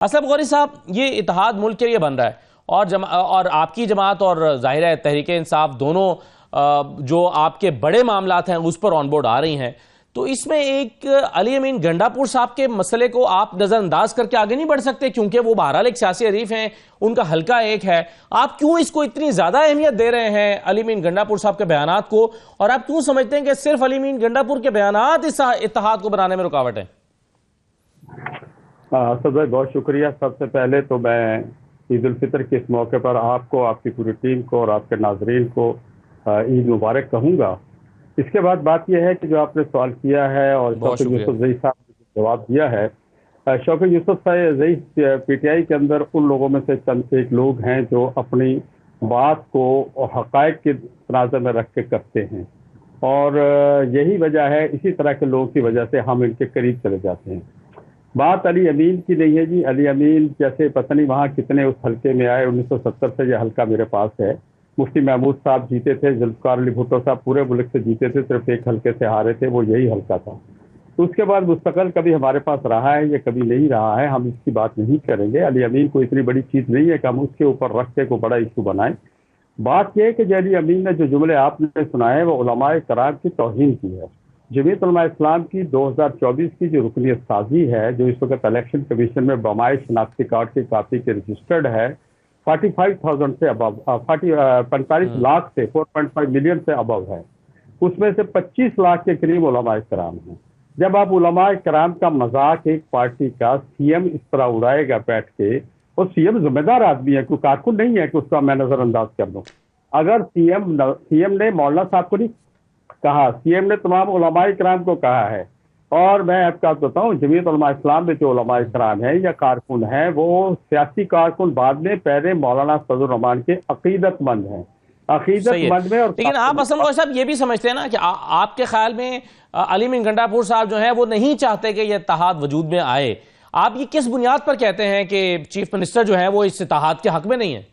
اسلم غوری صاحب، یہ اتحاد ملک کے لیے بن رہا ہے اور آپ کی جماعت اور ظاہر ہے تحریک انصاف دونوں جو آپ کے بڑے معاملات ہیں اس پر آن بورڈ آ رہی ہیں، تو اس میں ایک علی امین گنڈا پور صاحب کے مسئلے کو آپ نظر انداز کر کے آگے نہیں بڑھ سکتے؟ کیونکہ وہ بہرحال ایک سیاسی حریف ہیں، ان کا حلقہ ایک ہے. آپ کیوں اس کو اتنی زیادہ اہمیت دے رہے ہیں علی امین گنڈا پور صاحب کے بیانات کو، اور آپ کیوں سمجھتے ہیں کہ صرف علی امین گنڈا پور کے بیانات اس اتحاد کو بنانے میں رکاوٹ ہیں؟ اسد بھائی بہت شکریہ. سب سے پہلے تو میں عید الفطر کے اس موقع پر آپ کو، آپ کی پوری ٹیم کو اور آپ کے ناظرین کو عید مبارک کہوں گا. اس کے بعد بات یہ ہے کہ جو آپ نے سوال کیا ہے اور شوکت یوسف زئی صاحب نے جواب دیا ہے. شوکت یوسف زئی پی ٹی آئی کے اندر ان لوگوں میں سے چند ایک لوگ ہیں جو اپنی بات کو حقائق کے تناظر میں رکھ کے کرتے ہیں، اور یہی وجہ ہے، اسی طرح کے لوگوں کی وجہ سے ہم ان کے قریب چلے جاتے ہیں. بات علی امین کی نہیں ہے جی. علی امین جیسے پتہ نہیں وہاں کتنے اس حلقے میں آئے. 1970 سے یہ حلقہ میرے پاس ہے. مفتی محمود صاحب جیتے تھے، ذوالفقار علی بھٹو صاحب پورے ملک سے جیتے تھے، صرف ایک حلقے سے ہارے تھے، وہ یہی حلقہ تھا. تو اس کے بعد مستقل کبھی ہمارے پاس رہا ہے، یہ کبھی نہیں رہا ہے. ہم اس کی بات نہیں کریں گے. علی امین کو اتنی بڑی چیز نہیں ہے کہ ہم اس کے اوپر رکھ کے کوئی بڑا ایشو بنائیں. بات یہ ہے کہ علی امین نے جو جملے آپ نے سنائے وہ علماء کرام کی توہین کی ہے. جمعیت علماء اسلام کی 2024 کی جو رکنیت سازی ہے، جو اس وقت الیکشن کمیشن میں بامائے شناختی کارڈ کی کاپی کے رجسٹرڈ ہے، 45,000 سے ابو 45 لاکھ سے 4.5 ملین سے ابو ہے. اس میں سے 25 لاکھ کے قریب علماء کرام ہیں. جب آپ علماء کرام کا مذاق ایک پارٹی کا سی ایم اس طرح اڑائے گا بیٹھ کے، اور سی ایم ذمہ دار آدمی ہے، کوئی کارکن نہیں ہے کہ اس کا میں نظر انداز کر دوں. اگر سی ایم نے مولانا صاحب کو نہیں کہا، سی ایم نے تمام علماء کرام کو کہا ہے. اور میں آپ کو بتاؤں، جمعیت علماء اسلام میں جو علماء کرام ہیں یا کارکن ہیں، وہ سیاسی کارکن بعد میں، پہلے مولانا فضل الرحمان کے عقیدت مند ہیں. عقیدت مند میں. اور لیکن آپ اسلم غوری صاحب یہ بھی سمجھتے ہیں نا کہ آپ کے خیال میں علی امین گنڈا پور صاحب جو ہیں وہ نہیں چاہتے کہ یہ اتحاد وجود میں آئے. آپ یہ کس بنیاد پر کہتے ہیں کہ چیف منسٹر جو ہیں وہ اس اتحاد کے حق میں نہیں ہیں؟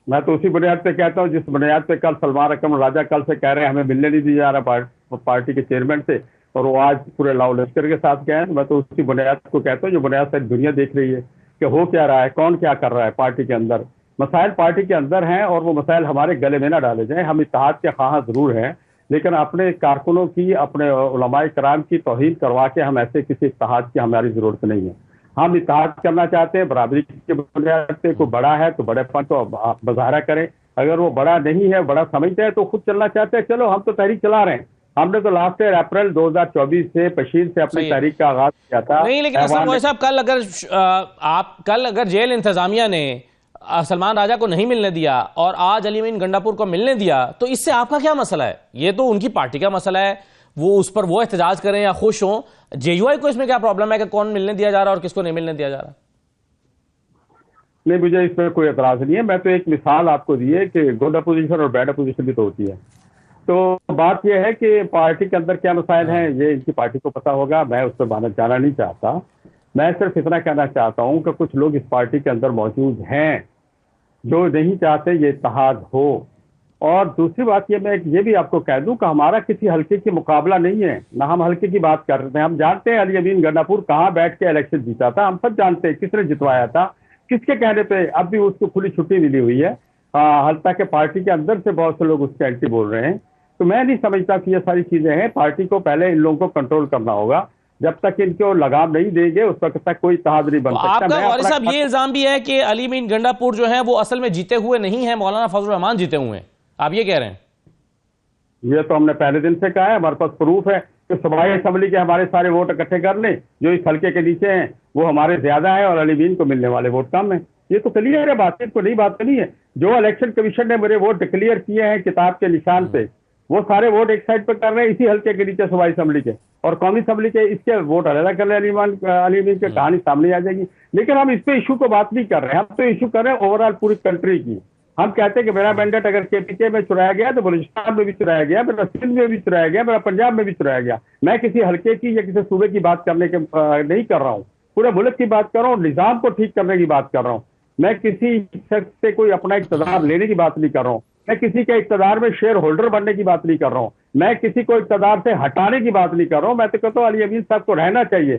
میں تو اسی بنیاد پہ کہتا ہوں جس بنیاد پہ کل سلمان اکرم راجہ کل سے کہہ رہے ہیں ہمیں ملنے نہیں دیا جا رہا پارٹی کے چیئرمین سے، اور وہ آج پورے لاؤ لشکر کے ساتھ گئے ہیں. میں تو اسی بنیاد کو کہتا ہوں جو بنیاد سے دنیا دیکھ رہی ہے کہ ہو کیا رہا ہے، کون کیا کر رہا ہے پارٹی کے اندر. مسائل پارٹی کے اندر ہیں اور وہ مسائل ہمارے گلے میں نہ ڈالے جائیں. ہم اتحاد کے خواہاں ضرور ہیں، لیکن اپنے کارکنوں کی، اپنے علماء کرام کی توہین کروا کے ہم ایسے کسی اتحاد کی ہماری ضرورت نہیں ہے. ہم اتحاد کرنا چاہتے ہیں برابری کے بنیاد پہ. کوئی بڑا ہے تو بڑے پن تو مظاہرہ کریں، اگر وہ بڑا نہیں ہے، بڑا سمجھتے ہیں تو خود چلنا چاہتے ہیں. چلو ہم تو تحریک چلا رہے ہیں. ہم نے تو لاسٹ ایئر اپریل 2024 سے پشین سے اپنی تحریک کا آغاز کیا تھا. نہیں، لیکن اسلم غوری صاحب کل اگر جیل انتظامیہ نے سلمان راجہ کو نہیں ملنے دیا اور آج علی امین گنڈا پور کو ملنے دیا، تو اس سے آپ کا کیا مسئلہ ہے؟ یہ تو ان کی پارٹی کا مسئلہ ہے، وہ اس پر وہ احتجاج کریں یا خوش ہوں. جے یو آئی کو اس میں کیا پرابلم ہے کہ کون ملنے دیا جا رہا ہے اور کس کو نہیں ملنے دیا جا رہا؟ نہیں، مجھے اس میں کوئی اعتراض نہیں ہے. میں تو ایک مثال آپ کو دی ہے کہ گڈ اپوزیشن اور بیڈ اپوزیشن بھی تو ہوتی ہے. تو بات یہ ہے کہ پارٹی کے اندر کیا مسائل ہیں یہ ان کی پارٹی کو پتا ہوگا. میں اس پہ جانا نہیں چاہتا. میں صرف اتنا کہنا چاہتا ہوں کہ کچھ لوگ اس پارٹی کے اندر موجود ہیں جو نہیں چاہتے یہ اتحاد ہو. اور دوسری بات میں یہ بھی آپ کو کہہ دوں کہ ہمارا کسی حلقے کی مقابلہ نہیں ہے، نہ ہم حلقے کی بات کر رہے ہیں. ہم جانتے ہیں علی امین گنڈا پور کہاں بیٹھ کے الیکشن جیتا تھا. ہم سب جانتے ہیں کس نے جتوایا تھا، کس کے کہنے پہ. اب بھی اس کو کھلی چھٹی ملی ہوئی ہے. حتیٰ کہ پارٹی کے اندر سے بہت سے لوگ اس کے اینٹی بول رہے ہیں. تو میں نہیں سمجھتا کہ یہ ساری چیزیں ہیں. پارٹی کو پہلے ان لوگوں کو کنٹرول کرنا ہوگا. جب تک ان کو لگام نہیں دیں گے اس وقت تک کوئی اتحاد نہیں بن سکتا. آپ کا غوری صاحب یہ الزام بھی ہے کہ علی امین گنڈا پور جو ہیں وہ اصل میں جیتے ہوئے نہیں ہیں، مولانا فضل الرحمان جیتے ہوئے ہیں، آپ یہ کہہ رہے ہیں؟ یہ تو ہم نے پہلے دن سے کہا ہے. ہمارے پاس پروف ہے کہ صوبائی اسمبلی کے ہمارے سارے ووٹ اکٹھے کر لیں جو اس حلقے کے نیچے ہیں وہ ہمارے زیادہ ہیں اور علی امین کو ملنے والے ووٹ کم ہیں. یہ تو کلیئر ہے بات، کو نئی بات نہیں ہے. جو الیکشن کمیشن نے میرے ووٹ ڈکلیئر کیے ہیں کتاب کے نشان پہ، وہ سارے ووٹ ایک سائڈ پہ کر رہے ہیں اسی حلقے کے نیچے صوبائی اسمبلی کے، اور قومی اسمبلی کے اس کے ووٹ علیحدہ کر رہے ہیں. علی امین کی کہانی سامنے آ جائے گی. لیکن ہم اس پہ ایشو کو بات نہیں کر رہے ہیں. ہم تو ایشو کر رہے ہیں اوور آل پوری کنٹری کی. ہم کہتے ہیں کہ میرا مینڈیٹ اگر کے پی کے میں چرایا گیا تو بلوچستان میں بھی چرایا گیا، میرا سندھ میں بھی چرایا گیا، میرا پنجاب میں بھی چرایا گیا. میں کسی حلقے کی یا کسی صوبے کی بات کرنے کے نہیں کر رہا ہوں، پورے ملک کی بات کر رہا ہوں، نظام کو ٹھیک کرنے کی بات کر رہا ہوں. میں کسی شخص سے کوئی اپنا اقتدار لینے کی بات نہیں کر رہا ہوں. میں کسی کے اقتدار میں شیئر ہولڈر بننے کی بات نہیں کر رہا ہوں. میں کسی کو اقتدار سے ہٹانے کی بات نہیں کر رہا ہوں. میں تو کہتا ہوں علی امین صاحب کو رہنا چاہیے.